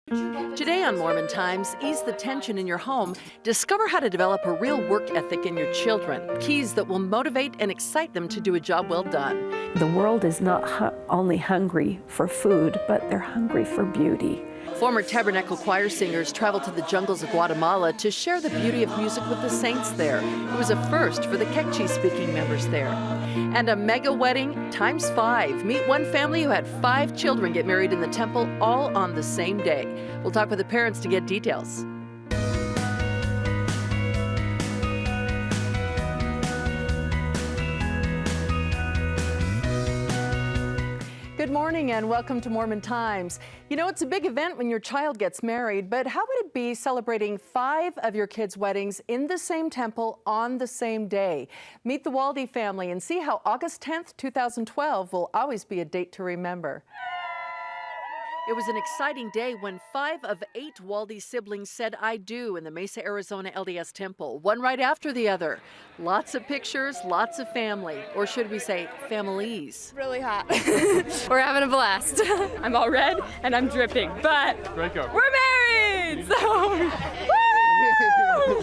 Today on Mormon Times, ease the tension in your home, discover how to develop a real work ethic in your children, keys that will motivate and excite them to do a job well done. The world is not only hungry for food, but they're hungry for beauty. Former Tabernacle Choir singers traveled to the jungles of Guatemala to share the beauty of music with the saints there. It was a first for the Quechua-speaking members there. And a mega wedding ×5. Meet one family who had 5 children get married in the temple all on the same day. We'll talk with the parents to get details. Good morning and welcome to Mormon Times. You know, it's a big event when your child gets married, but how would it be celebrating 5 of your kids' weddings in the same temple on the same day? Meet the Waldy family and see how August 10th, 2012 will always be a date to remember. It was an exciting day when 5 of 8 Waldy siblings said "I do" in the Mesa, Arizona LDS temple, one right after the other. Lots of pictures, lots of family, or should we say families. Really hot. We're having a blast. I'm all red and I'm dripping, but we're married, so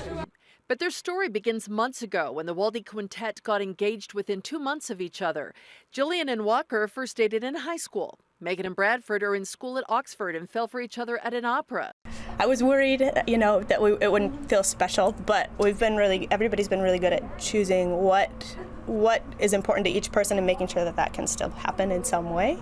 woo! But their story begins months ago when the Waldy Quintet got engaged within 2 months of each other. Jillian and Walker first dated in high school. Megan and Bradford are in school at Oxford and fell for each other at an opera. I was worried, that it wouldn't feel special, but everybody's been really good at choosing what is important to each person and making sure that can still happen in some way.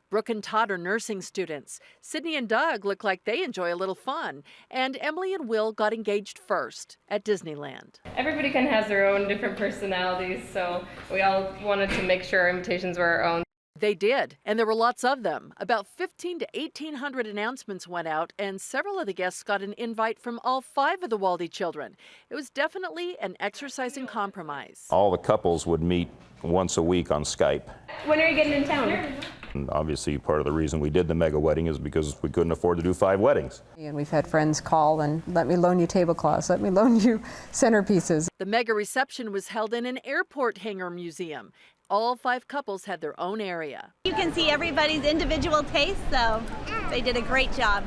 Brooke and Todd are nursing students. Sydney and Doug look like they enjoy a little fun. And Emily and Will got engaged first at Disneyland. Everybody kind of has their own different personalities, so we all wanted to make sure our invitations were our own. They did, and there were lots of them. About 1,500 to 1,800 announcements went out, and several of the guests got an invite from all 5 of the Waldy children. It was definitely an exercise in compromise. All the couples would meet once a week on Skype. When are you getting in town? And obviously, part of the reason we did the mega wedding is because we couldn't afford to do 5 weddings. And we've had friends call and let me loan you tablecloths, let me loan you centerpieces. The mega reception was held in an airport hangar museum. All 5 couples had their own area. You can see everybody's individual taste, so they did a great job.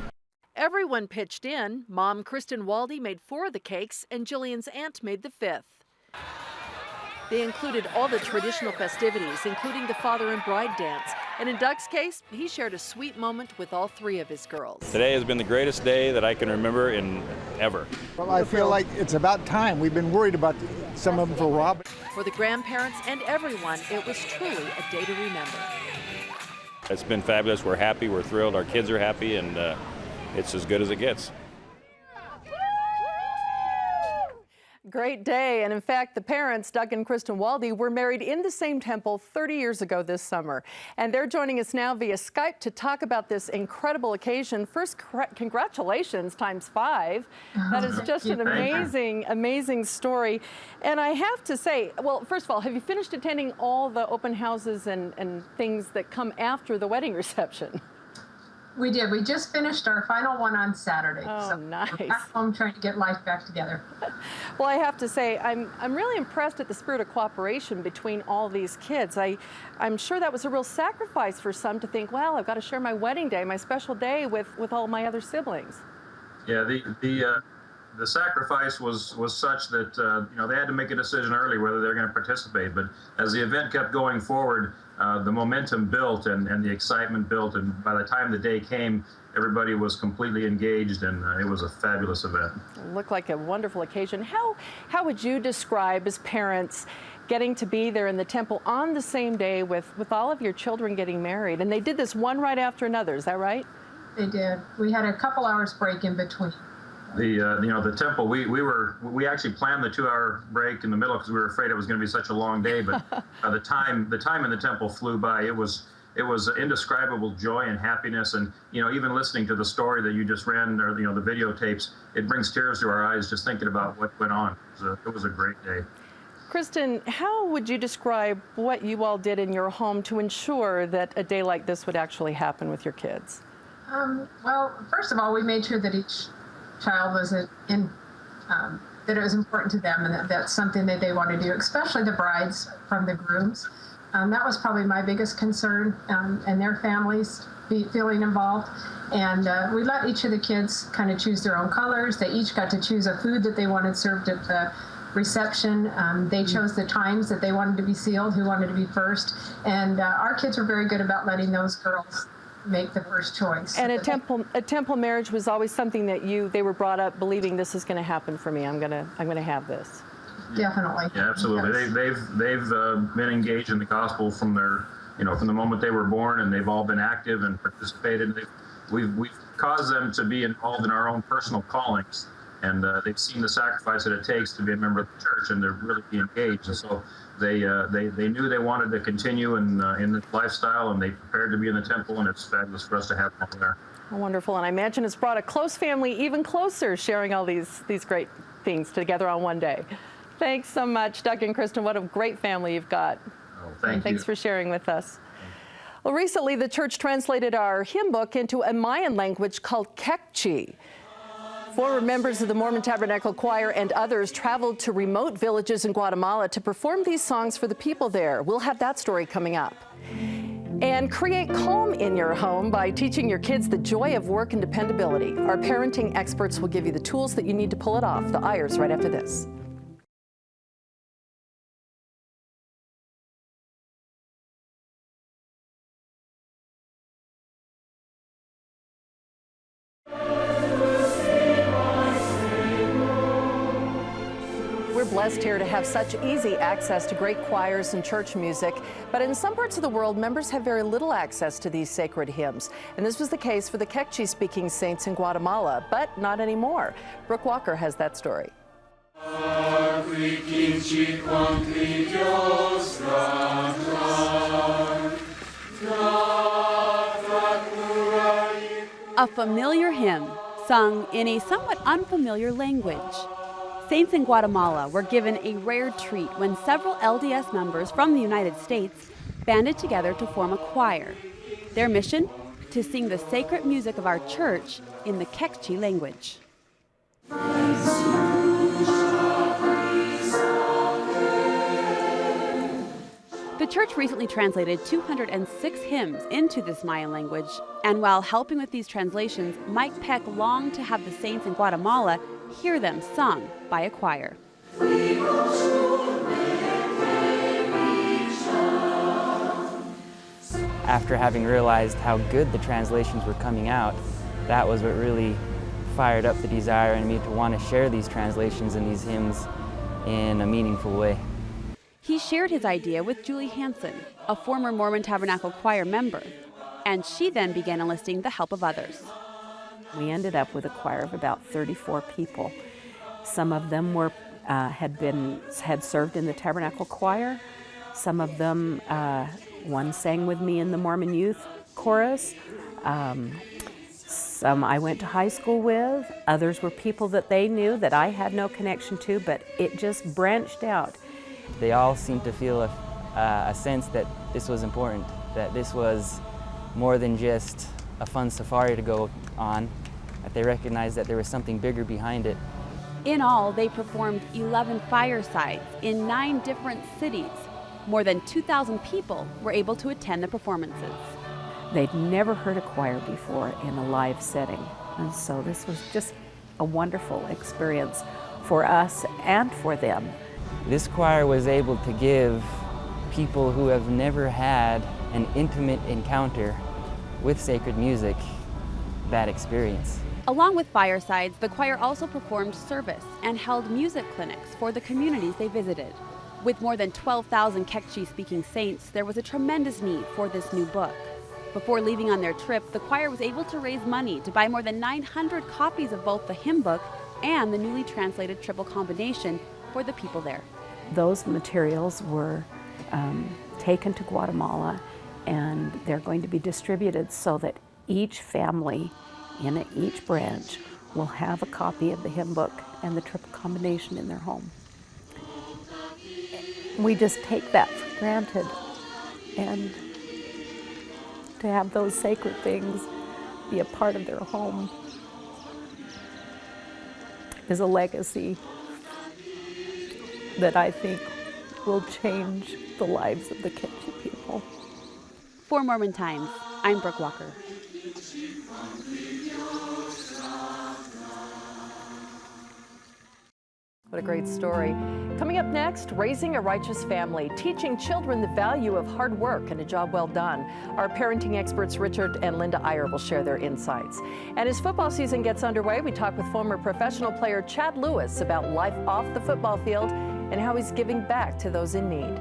Everyone pitched in. Mom, Kristen Waldy, made 4 of the cakes, and Jillian's aunt made the 5th. They included all the traditional festivities, including the father and bride dance. And in Doug's case, he shared a sweet moment with all 3 of his girls. Today has been the greatest day that I can remember in ever. Well, I feel like it's about time. We've been worried about some of them for Rob. For the grandparents and everyone, it was truly a day to remember. It's been fabulous. We're happy, we're thrilled, our kids are happy, and it's as good as it gets. Great day, and in fact, the parents, Doug and Kristen Waldy, were married in the same temple 30 years ago this summer. And they're joining us now via Skype to talk about this incredible occasion. First, congratulations ×5. That is just an amazing story. And I have to say, well, first of all, have you finished attending all the open houses and things that come after the wedding reception? We did. We just finished our final one on Saturday. Oh, so nice. We're back home trying to get life back together. Well, I have to say, I'm really impressed at the spirit of cooperation between all these kids. I'm sure that was a real sacrifice for some to think, well, I've got to share my wedding day, my special day with all my other siblings. Yeah, the sacrifice was such that they had to make a decision early whether they're going to participate. But as the event kept going forward, the momentum built and the excitement built, and by the time the day came, everybody was completely engaged, and it was a fabulous event. It looked like a wonderful occasion. How would you describe, as parents, getting to be there in the temple on the same day with all of your children getting married? And they did this one right after another, is that right? They did. We had a couple hours break in between. The temple, we actually planned the 2-hour break in the middle because we were afraid it was going to be such a long day, but the time in the temple flew by. It was indescribable joy and happiness, and even listening to the story that you just ran, or the videotapes, it brings tears to our eyes just thinking about what went on. It was a great day. Kristen, how would you describe what you all did in your home to ensure that a day like this would actually happen with your kids? Well, first of all, we made sure that each child was that it was important to them, and that that's something that they want to do, especially the brides from the grooms. That was probably my biggest concern, and their families. feeling involved. And we let each of the kids kind of choose their own colors. They each got to choose a food that they wanted served at the reception. They chose the times that they wanted to be sealed, who wanted to be first. And our kids were very good about letting those girls make the first choice. And a temple marriage was always something that they were brought up believing this is going to happen for me. I'm going to have this. Definitely. Yeah, absolutely. Yes. They've been engaged in the gospel from from the moment they were born, and they've all been active and participated. We've caused them to be involved in our own personal callings, and they've seen the sacrifice that it takes to be a member of the church, and to really be engaged. And so they knew they wanted to continue in this lifestyle, and they prepared to be in the temple, and it's fabulous for us to have them there. Oh, wonderful. And I imagine it's brought a close family even closer, sharing all these great things together on one day. Thanks so much, Doug and Kristen. What a great family you've got. Oh, thank you. Thanks for sharing with us. Well, recently the church translated our hymn book into a Mayan language called Quechua. Former members of the Mormon Tabernacle Choir and others traveled to remote villages in Guatemala to perform these songs for the people there. We'll have that story coming up. And create calm in your home by teaching your kids the joy of work and dependability. Our parenting experts will give you the tools that you need to pull it off. The Ayers right after this. We're blessed here to have such easy access to great choirs and church music, but in some parts of the world, members have very little access to these sacred hymns. And this was the case for the Quechua-speaking saints in Guatemala, but not anymore. Brooke Walker has that story. A familiar hymn sung in a somewhat unfamiliar language. Saints in Guatemala were given a rare treat when several LDS members from the United States banded together to form a choir. Their mission? To sing the sacred music of our church in the Quechua language. The church recently translated 206 hymns into this Mayan language, and while helping with these translations, Mike Peck longed to have the saints in Guatemala hear them sung by a choir. After having realized how good the translations were coming out, that was what really fired up the desire in me to want to share these translations and these hymns in a meaningful way. He shared his idea with Julie Hansen, a former Mormon Tabernacle Choir member, and she then began enlisting the help of others. We ended up with a choir of about 34 people. Some of them were had served in the Tabernacle Choir. Some of them, one sang with me in the Mormon Youth Chorus. Some I went to high school with. Others were people that they knew that I had no connection to, but it just branched out. They all seemed to feel a sense that this was important, that this was more than just a fun safari to go on, that they recognized that there was something bigger behind it. In all, they performed 11 firesides in 9 different cities. More than 2,000 people were able to attend the performances. They'd never heard a choir before in a live setting, and so this was just a wonderful experience for us and for them. This choir was able to give people who have never had an intimate encounter with sacred music that experience. Along with firesides, the choir also performed service and held music clinics for the communities they visited. With more than 12,000 Quechua-speaking saints, there was a tremendous need for this new book. Before leaving on their trip, the choir was able to raise money to buy more than 900 copies of both the hymn book and the newly translated triple combination for the people there. Those materials were taken to Guatemala, and they're going to be distributed so that each family in each branch will have a copy of the hymn book and the triple combination in their home. We just take that for granted, and to have those sacred things be a part of their home is a legacy that I think will change the lives of the Quechua people. For Mormon Times, I'm Brooke Walker. What a great story. Coming up next, raising a righteous family, teaching children the value of hard work and a job well done. Our parenting experts Richard and Linda Iyer will share their insights. And as football season gets underway, we talk with former professional player Chad Lewis about life off the football field and how he's giving back to those in need.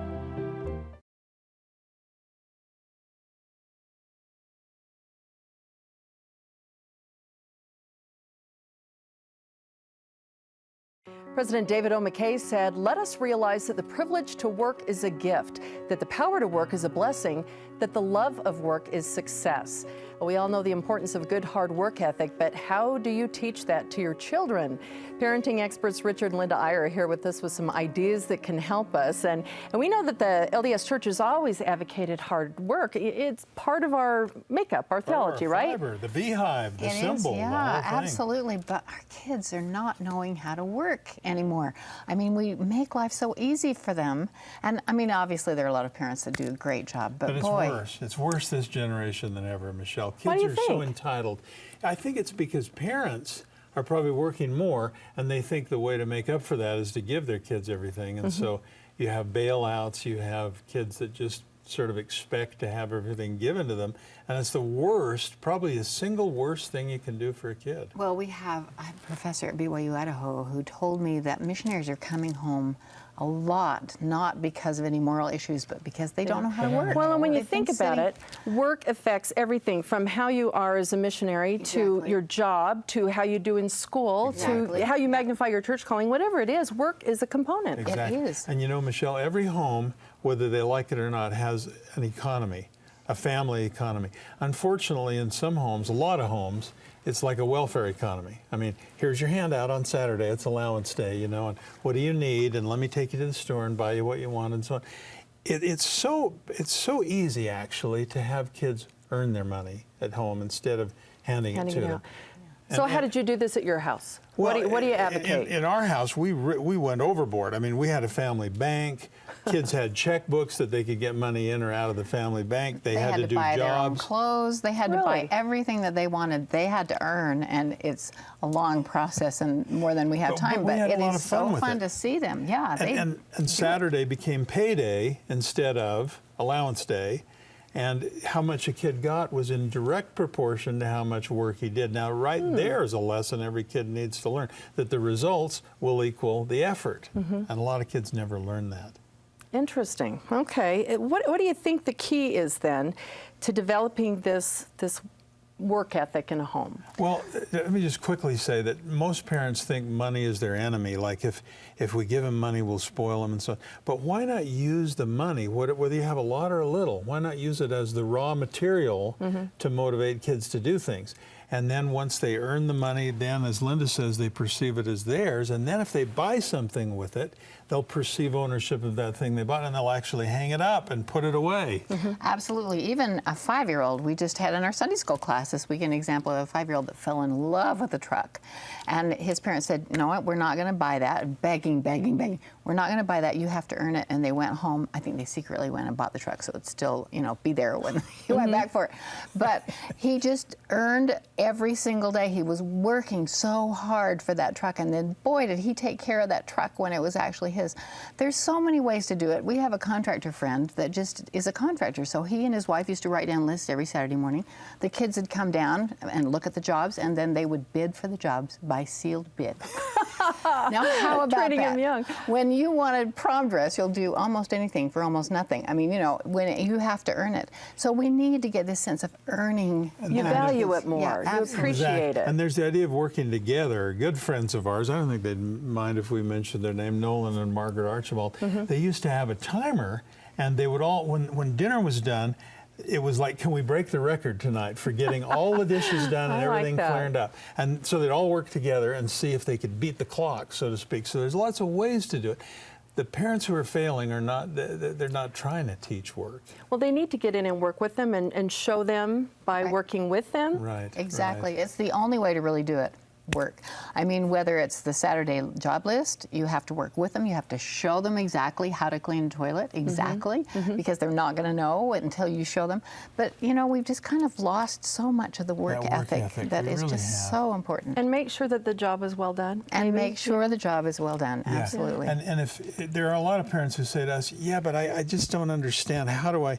President David O. McKay said, "Let us realize that the privilege to work is a gift, that the power to work is a blessing, that the love of work is success." We all know the importance of good hard work ethic, but how do you teach that to your children? Parenting experts Richard and Linda Iyer are here with us with some ideas that can help us. And we know that the LDS Church has always advocated hard work. It's part of our makeup, our theology, right? Fiber, the beehive, the symbol, yeah, the whole thing. absolutely. But our kids are not knowing how to work anymore. I mean, we make life so easy for them. And I mean, obviously, there are a lot of parents that do a great job. But it's boy, worse. It's worse this generation than ever, Michelle. Why do Kids you are so think? entitled. I think it's because parents are probably working more, and they think the way to make up for that is to give their kids everything. And so you have bailouts, you have kids that just sort of expect to have everything given to them. And it's the worst, probably the single worst thing you can do for a kid. well, we have a professor at BYU Idaho who told me that missionaries are coming home a lot, not because of any moral issues, but because they don't know how to work. Well, and when you They've been think about sitting- it, work affects everything from how you are as a missionary to Exactly. your job, to how you do in school, Exactly. to how you magnify your church calling, whatever it is, work is a component. Exactly. It is. And you know, Michelle, every home, whether they like it or not, has an economy, a family economy. Unfortunately, in some homes, a lot of homes, it's like a welfare economy. I mean, here's your handout on Saturday, it's allowance day, you know, and what do you need? And let me take you to the store and buy you what you want and so on. It's so easy, actually, to have kids earn their money at home instead of handing it to them. So how did you do this at your house? What do you advocate? In our house, we went overboard. I mean, we had a family bank. Kids had checkbooks that they could get money in or out of the family bank. They had to do buy their own jobs. clothes. They had to buy everything that they wanted. They had to earn, and it's a long process and more than we have time. we had a it lot is of fun so with fun it. to see them. Yeah, And Saturday became payday instead of allowance day. And how much a kid got was in direct proportion to how much work he did. Now, there is a lesson every kid needs to learn, that the results will equal the effort. And a lot of kids never learn that. Interesting. Okay. What do you think the key is then to developing this work ethic in a home? Well, let me just quickly say that most parents think money is their enemy. Like if we give them money, we'll spoil them and so on. But why not use the money, whether you have a lot or a little, why not use it as the raw material to motivate kids to do things? And then once they earn the money, then, as Linda says, they perceive it as theirs. And then if they buy something with it, they'll perceive ownership of that thing they bought, and they'll actually hang it up and put it away. Absolutely. Even a 5-year-old, we just had in our Sunday school class this week an example of a 5-year-old that fell in love with a truck. And his parents said, "You know what, we're not going to buy that." Begging. "We're not going to buy that. You have to earn it." And they went home. I think they secretly went and bought the truck so it'd still, be there when he went back for it. But he just earned every single day. He was working so hard for that truck. And then, boy, did he take care of that truck when it was actually his. There's so many ways to do it. We have a contractor friend that just is a contractor. So he and his wife used to write down lists every Saturday morning. The kids would come down and look at the jobs, and then they would bid for the jobs by sealed bid. Now, how about Treating that? him young. When you want a prom dress, you'll do almost anything for almost nothing. I mean, when you have to earn it. So we need to get this sense of earning. You value it more. Yeah, you absolutely. appreciate it. And there's the idea of working together. Good friends of ours, I don't think they'd mind if we mentioned their name, Nolan and Margaret Archibald. They used to have a timer, and they would all, when dinner was done, it was like, can we break the record tonight for getting all the dishes done and everything cleared up? And so they'd all work together and see if they could beat the clock, so to speak. So there's lots of ways to do it. The parents who are failing are not, they're not trying to teach work. Well, they need to get in and work with them and show them by working with them. Right. Exactly. Right. It's the only way to really do it. work. I mean, whether it's the Saturday job list, you have to work with them, you have to show them exactly how to clean a toilet, exactly, because they're not going to know until you show them. But, you know, we've just kind of lost so much of the work ethic that is just so important. And make sure that the job is well done. And make sure the job is well done, absolutely. And if there are a lot of parents who say to us, yeah, but I just don't understand. How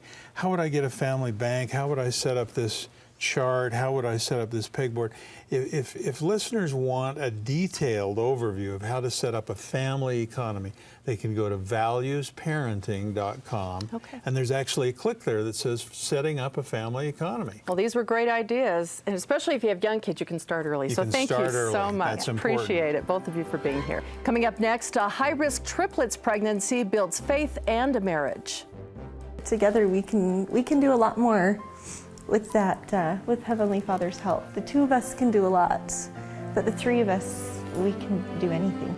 would I get a family bank? How would I set up this chart? How would I set up this pegboard? If listeners want a detailed overview of how to set up a family economy, they can go to valuesparenting.com, and there's actually a click there that says setting up a family economy. Well, these were great ideas, and especially if you have young kids, you can start early. So thank you so much. That's important. Appreciate it, both of you, for being here. Coming up next, a high-risk triplets pregnancy builds faith and a marriage. Together we can do a lot more with that, with Heavenly Father's help. The two of us can do a lot, but the three of us, we can do anything.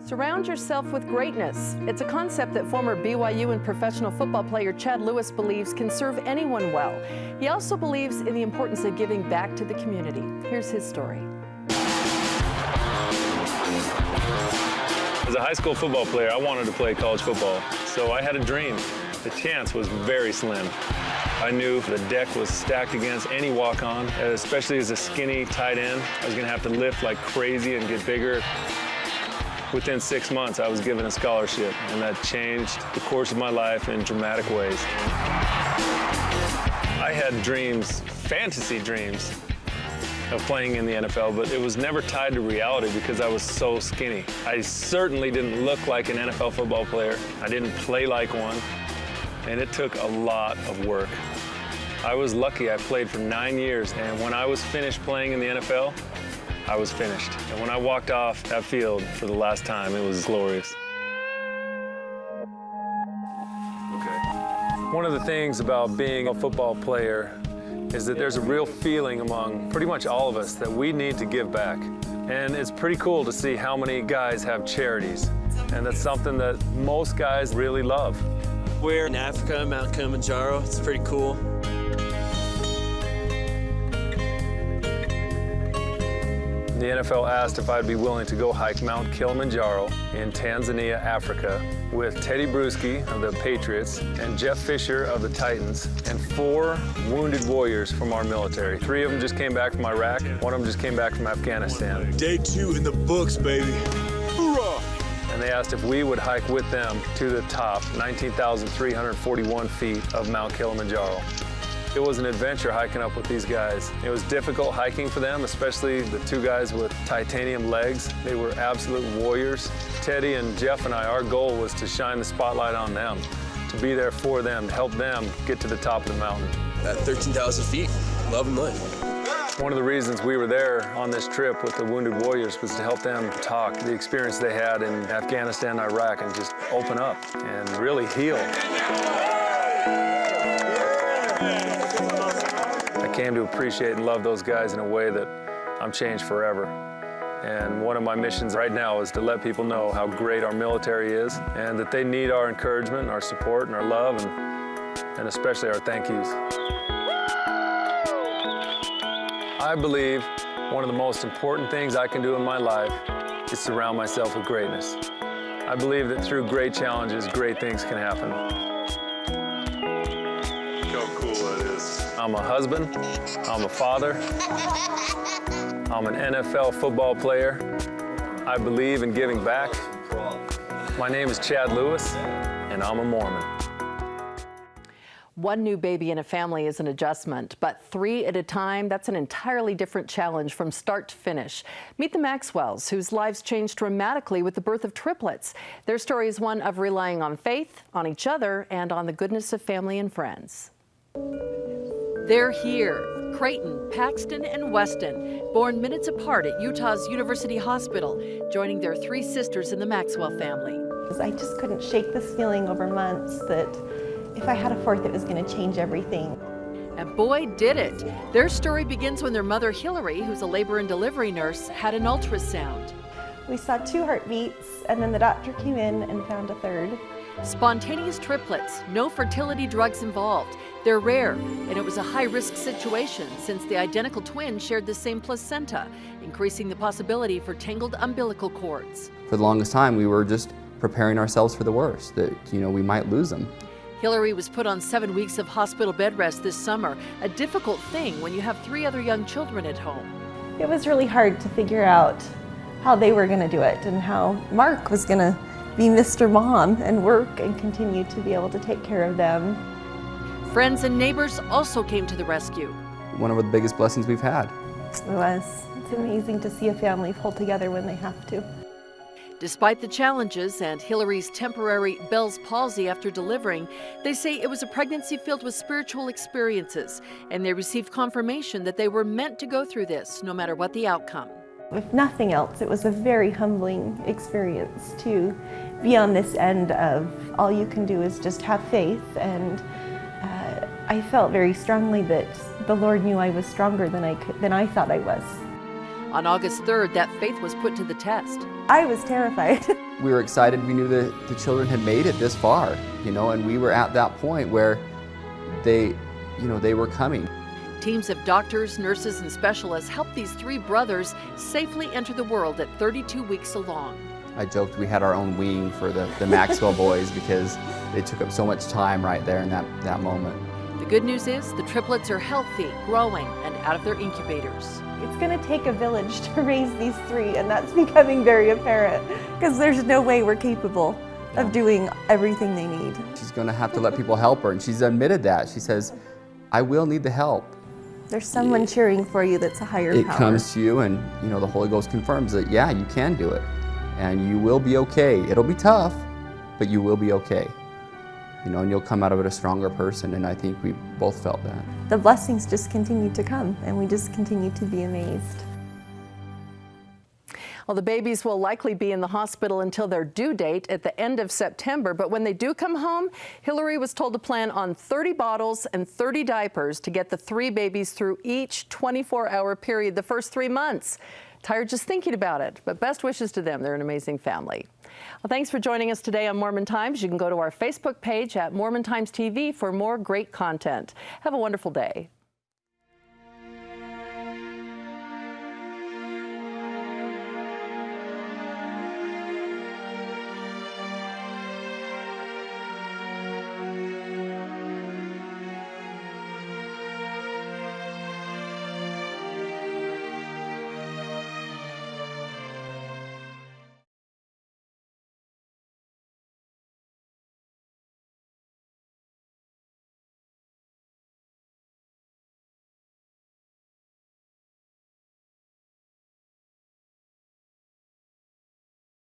Surround yourself with greatness. It's a concept that former BYU and professional football player Chad Lewis believes can serve anyone well. He also believes in the importance of giving back to the community. Here's his story. As a high school football player, I wanted to play college football, so I had a dream. The chance was very slim. I knew the deck was stacked against any walk-on, especially as a skinny tight end. I was going to have to lift like crazy and get bigger. Within 6 months, I was given a scholarship, and that changed the course of my life in dramatic ways. I had dreams, fantasy dreams, of playing in the NFL, but it was never tied to reality because I was so skinny. I certainly didn't look like an NFL football player. I didn't play like one, and it took a lot of work. I was lucky. I played for 9 years, and when I was finished playing in the NFL, I was finished. And when I walked off that field for the last time, it was glorious. One of the things about being a football player is that there's a real feeling among pretty much all of us that we need to give back. And it's pretty cool to see how many guys have charities. And that's something that most guys really love. We're in Africa, Mount Kilimanjaro. It's pretty cool. The NFL asked if I'd be willing to go hike Mount Kilimanjaro in Tanzania, Africa, with Teddy Bruschi of the Patriots and Jeff Fisher of the Titans, and 4 wounded warriors from our military. 3 of them just came back from Iraq, 1 of them just came back from Afghanistan. Day 2 in the books, baby. Hoorah! And they asked if we would hike with them to the top, 19,341 feet of Mount Kilimanjaro. It was an adventure hiking up with these guys. It was difficult hiking for them, especially the 2 guys with titanium legs. They were absolute warriors. Teddy and Jeff and I, our goal was to shine the spotlight on them, to be there for them, to help them get to the top of the mountain. At 13,000 feet, love and live. One of the reasons we were there on this trip with the Wounded Warriors was to help them talk the experience they had in Afghanistan and Iraq and just open up and really heal. I came to appreciate and love those guys in a way that I'm changed forever. And one of my missions right now is to let people know how great our military is and that they need our encouragement, our support, and our love, and especially our thank yous. I believe one of the most important things I can do in my life is surround myself with greatness. I believe that through great challenges, great things can happen. Look how cool that is. I'm a husband, I'm a father, I'm an NFL football player. I believe in giving back. My name is Chad Lewis, and I'm a Mormon. One new baby in a family is an adjustment, but 3 at a time, that's an entirely different challenge from start to finish. Meet the Maxwells, whose lives changed dramatically with the birth of triplets. Their story is one of relying on faith, on each other, and on the goodness of family and friends. They're here, Creighton, Paxton, and Weston, born minutes apart at Utah's University Hospital, joining their 3 sisters in the Maxwell family. I just couldn't shake this feeling over months that if I had a 4th, it was going to change everything. And boy, did it. Their story begins when their mother, Hillary, who's a labor and delivery nurse, had an ultrasound. We saw 2 heartbeats, and then the doctor came in and found a 3rd. Spontaneous triplets, no fertility drugs involved. They're rare, and it was a high-risk situation since the identical twins shared the same placenta, increasing the possibility for tangled umbilical cords. For the longest time, we were just preparing ourselves for the worst, that, we might lose them. Hillary was put on 7 weeks of hospital bed rest this summer, a difficult thing when you have 3 other young children at home. It was really hard to figure out how they were going to do it and how Mark was going to be Mr. Mom and work and continue to be able to take care of them. Friends and neighbors also came to the rescue. One of the biggest blessings we've had. It was. It's amazing to see a family pull together when they have to. Despite the challenges and Hillary's temporary Bell's palsy after delivering, they say it was a pregnancy filled with spiritual experiences, and they received confirmation that they were meant to go through this, no matter what the outcome. If nothing else, it was a very humbling experience to be on this end of all you can do is just have faith, and I felt very strongly that the Lord knew I was stronger than I thought I was. On August 3rd, that faith was put to the test. I was terrified. We were excited. We knew that the children had made it this far, and we were at that point where they were coming. Teams of doctors, nurses, and specialists helped these 3 brothers safely enter the world at 32 weeks along. I joked we had our own wing for the Maxwell boys because they took up so much time right there in that moment. The good news is the triplets are healthy, growing, and out of their incubators. It's going to take a village to raise these 3, and that's becoming very apparent because there's no way we're capable of doing everything they need. She's going to have to let people help her, and she's admitted that. She says, I will need the help. There's someone cheering for you that's a higher power. It comes to you, and the Holy Ghost confirms that, yeah, you can do it, and you will be okay. It'll be tough, but you will be okay. And you'll come out of it a stronger person, and I think we both felt that. The blessings just continue to come, and we just continue to be amazed. Well, the babies will likely be in the hospital until their due date at the end of September, but when they do come home, Hillary was told to plan on 30 bottles and 30 diapers to get the 3 babies through each 24-hour period the first 3 months. Tired just thinking about it, but best wishes to them. They're an amazing family. Well, thanks for joining us today on Mormon Times. You can go to our Facebook page at Mormon Times TV for more great content. Have a wonderful day.